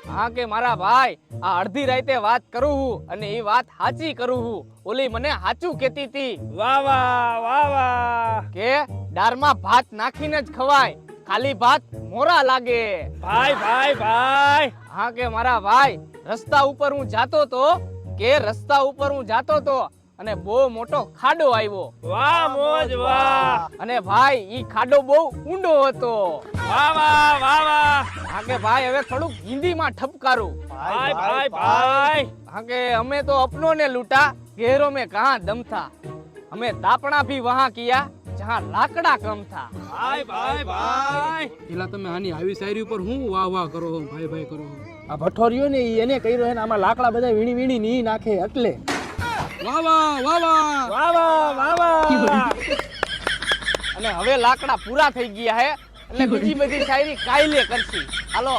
હા કે મારા ભાઈ આ અડધી રાતે વાત કરું હું અને એ વાત સાચી કરું હું. ઓલી મને સાચું કહેતી હતી. વાહ વાહ વાહ વાહ. કે દાળમાં ભાત નાખીને જ ખવાય, ખાલી ભાત મોરા લાગે. ભાઈ ભાઈ ભાઈ. હા કે મારા ભાઈ રસ્તા ઉપર હું જાતો તો અને બહુ મોટો ખાડો આવ્યો. વાહ મોજ વાહ. અને ભાઈ ઈ ખાડો બહુ ઊંડો હતો. વાહ વાહ વાહ વાહ. હા કે ભાઈ હવે થોડુંક હિન્દીમાં ઠપકારું. ભાઈ ભાઈ ભાઈ. હા કે અમે તો अपनों ने लूटा गहरों में कहां दम था, हमें दापना भी वहां किया जहां लाकड़ा कम था. ભાઈ ભાઈ ભાઈ. પેલા તમે આની આવી શાયરી ઉપર હું વાહ વાહ કરો છો, ભાઈ ભાઈ કરો છો. આ ભઠ્ઠો ને ઈ એને કર્યો છે ને આમાં લાકડા બધા વીણી વીણી ની નાખે એટલે વાહ વાહ વાહ વાહ. વાહ વાહ વાહ વાહ. અને હવે લાકડા પૂરા થઈ ગયા હે એટલે બીજી બધી શાયરી કાયલે કરશી. હાલો